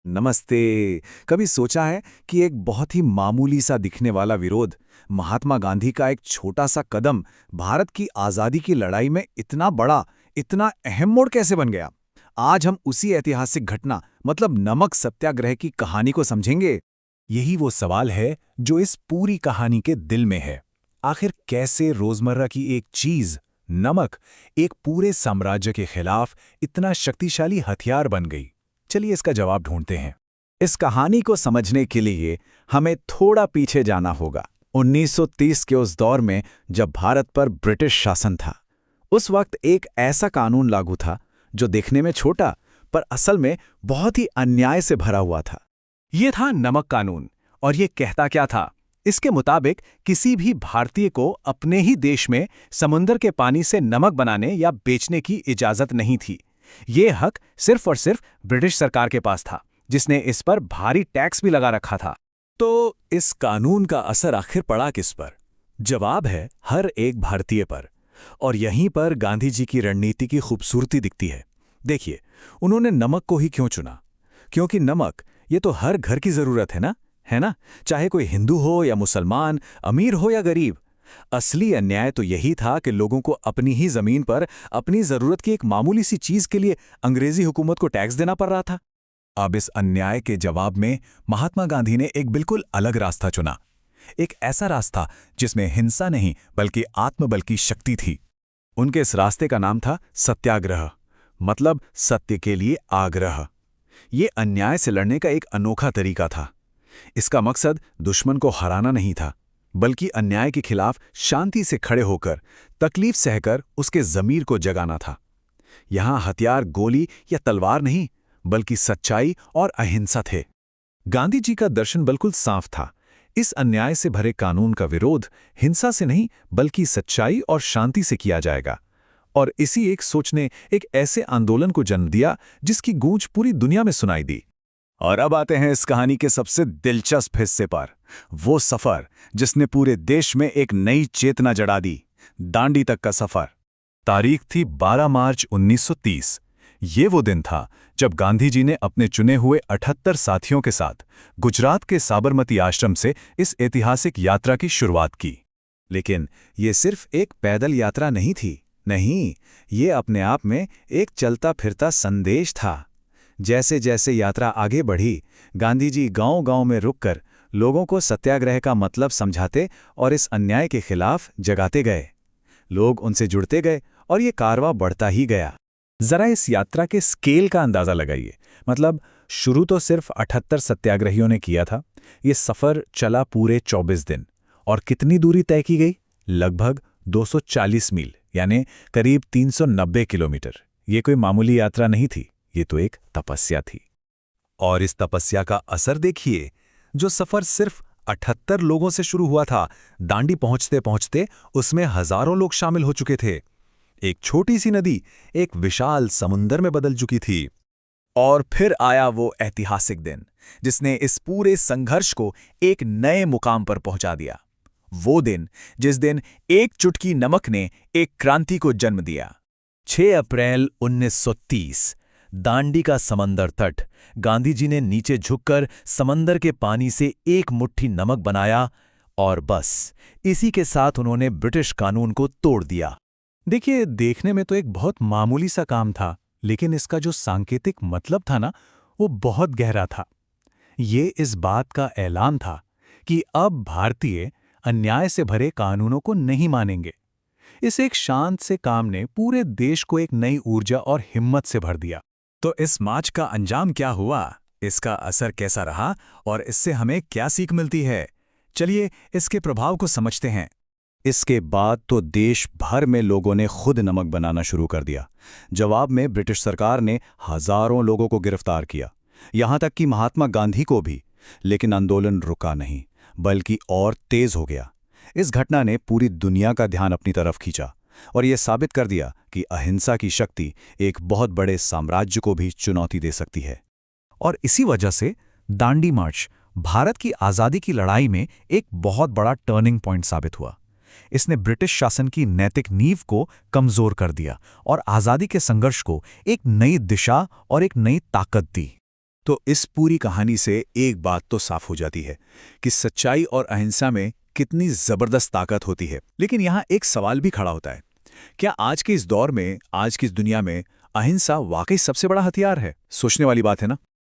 नमस्ते। कभी सोचा है कि एक बहुत ही मामूली सा दिखने वाला विरोध, महात्मा गांधी का एक छोटा सा कदम भारत की आज़ादी की लड़ाई में इतना बड़ा, इतना अहम मोड़ कैसे बन गया? आज हम उसी ऐतिहासिक घटना मतलब नमक सत्याग्रह की कहानी को समझेंगे। यही वो सवाल है जो इस पूरी कहानी के दिल में है। आखिर कैसे रोजमर्रा की एक चीज, नमक, एक पूरे साम्राज्य के खिलाफ इतना शक्तिशाली हथियार बन गई? चलिए इसका जवाब ढूंढते हैं। इस कहानी को समझने के लिए हमें थोड़ा पीछे जाना होगा। 1930 के उस दौर में जब भारत पर ब्रिटिश शासन था, उस वक्त एक ऐसा कानून लागू था जो दिखने में छोटा पर असल में बहुत ही अन्याय से भरा हुआ था। ये था नमक कानून। और ये कहता क्या था? इसके मुताबिक किसी भी भारतीय को अपने ही देश में समुद्र के पानी से नमक बनाने या बेचने की इजाजत नहीं थी। ये हक सिर्फ और सिर्फ ब्रिटिश सरकार के पास था, जिसने इस पर भारी टैक्स भी लगा रखा था। तो इस कानून का असर आखिर पड़ा किस पर? जवाब है हर एक भारतीय पर। और यहीं पर गांधी जी की रणनीति की खूबसूरती दिखती है। देखिए, उन्होंने नमक को ही क्यों चुना? क्योंकि नमक ये तो हर घर की जरूरत है ना? चाहे कोई हिंदू हो या मुसलमान, अमीर हो या गरीब। असली अन्याय तो यही था कि लोगों को अपनी ही जमीन पर अपनी जरूरत की एक मामूली सी चीज के लिए अंग्रेजी हुकूमत को टैक्स देना पड़ रहा था। अब इस अन्याय के जवाब में महात्मा गांधी ने एक बिल्कुल अलग रास्ता चुना। एक ऐसा रास्ता जिसमें हिंसा नहीं बल्कि आत्मबल की शक्ति थी। उनके इस रास्ते का नाम था सत्याग्रह, मतलब सत्य के लिए आग्रह। ये अन्याय से लड़ने का एक अनोखा तरीका था। इसका मकसद दुश्मन को हराना नहीं था, बल्कि अन्याय के खिलाफ शांति से खड़े होकर, तकलीफ सहकर उसके ज़मीर को जगाना था। यहां हथियार गोली या तलवार नहीं, बल्कि सच्चाई और अहिंसा थे। गांधी जी का दर्शन बिल्कुल साफ था। इस अन्याय से भरे कानून का विरोध हिंसा से नहीं बल्कि सच्चाई और शांति से किया जाएगा। और इसी एक सोच ने एक ऐसे आंदोलन को जन्म दिया जिसकी गूंज पूरी दुनिया में सुनाई दी। और अब आते हैं इस कहानी के सबसे दिलचस्प हिस्से पर, वो सफर जिसने पूरे देश में एक नई चेतना जगा दी, दांडी तक का सफर। तारीख थी 12 मार्च 1930। ये वो दिन था जब गांधी जी ने अपने चुने हुए 78 साथियों के साथ गुजरात के साबरमती आश्रम से इस ऐतिहासिक यात्रा की शुरुआत की। लेकिन ये सिर्फ एक पैदल यात्रा नहीं थी। नहीं, ये अपने आप में एक चलता फिरता संदेश था। जैसे जैसे यात्रा आगे बढ़ी, गांधी जी गांव-गांव में रुककर लोगों को सत्याग्रह का मतलब समझाते और इस अन्याय के खिलाफ जगाते गए। लोग उनसे जुड़ते गए और ये कारवां बढ़ता ही गया। जरा इस यात्रा के स्केल का अंदाजा लगाइए। मतलब शुरू तो सिर्फ 78 सत्याग्रहियों ने किया था। ये सफर चला पूरे 24 दिन। और कितनी दूरी तय की गई? लगभग 240 मील, यानी करीब 390 किलोमीटर। ये कोई मामूली यात्रा नहीं थी, ये तो एक तपस्या थी। और इस तपस्या का असर देखिए। जो सफर सिर्फ 78 लोगों से शुरू हुआ था, दांडी पहुंचते पहुंचते उसमें हजारों लोग शामिल हो चुके थे। एक छोटी सी नदी एक विशाल समुंदर में बदल चुकी थी। और फिर आया वो ऐतिहासिक दिन जिसने इस पूरे संघर्ष को एक नए मुकाम पर पहुंचा दिया। वो दिन जिस दिन एक चुटकी नमक ने एक क्रांति को जन्म दिया। 6 अप्रैल 1930, दांडी का समंदर तट। गांधी जी ने नीचे झुककर समंदर के पानी से एक मुट्ठी नमक बनाया और बस इसी के साथ उन्होंने ब्रिटिश कानून को तोड़ दिया। देखिए, देखने में तो एक बहुत मामूली सा काम था, लेकिन इसका जो सांकेतिक मतलब था ना, वो बहुत गहरा था। ये इस बात का ऐलान था कि अब भारतीय अन्याय से भरे कानूनों को नहीं मानेंगे। इस एक शांत से काम ने पूरे देश को एक नई ऊर्जा और हिम्मत से भर दिया। तो इस मार्च का अंजाम क्या हुआ? इसका असर कैसा रहा और इससे हमें क्या सीख मिलती है? चलिए इसके प्रभाव को समझते हैं। इसके बाद तो देश भर में लोगों ने खुद नमक बनाना शुरू कर दिया। जवाब में ब्रिटिश सरकार ने हजारों लोगों को गिरफ्तार किया, यहां तक कि महात्मा गांधी को भी। लेकिन आंदोलन रुका नहीं, बल्कि और तेज हो गया। इस घटना ने पूरी दुनिया का ध्यान अपनी तरफ खींचा और यह साबित कर दिया कि अहिंसा की शक्ति एक बहुत बड़े साम्राज्य को भी चुनौती दे सकती है। और इसी वजह से दांडी मार्च भारत की आज़ादी की लड़ाई में एक बहुत बड़ा टर्निंग पॉइंट साबित हुआ। इसने ब्रिटिश शासन की नैतिक नींव को कमजोर कर दिया और आज़ादी के संघर्ष को एक नई दिशा और एक नई ताकत दी। तो इस पूरी कहानी से एक बात तो साफ हो जाती है कि सच्चाई और अहिंसा में कितनी जबरदस्त ताकत होती है। लेकिन यहाँ एक सवाल भी खड़ा होता है, क्या आज के इस दौर में, आज की इस दुनिया में अहिंसा वाकई सबसे बड़ा हथियार है? सोचने वाली बात है ना।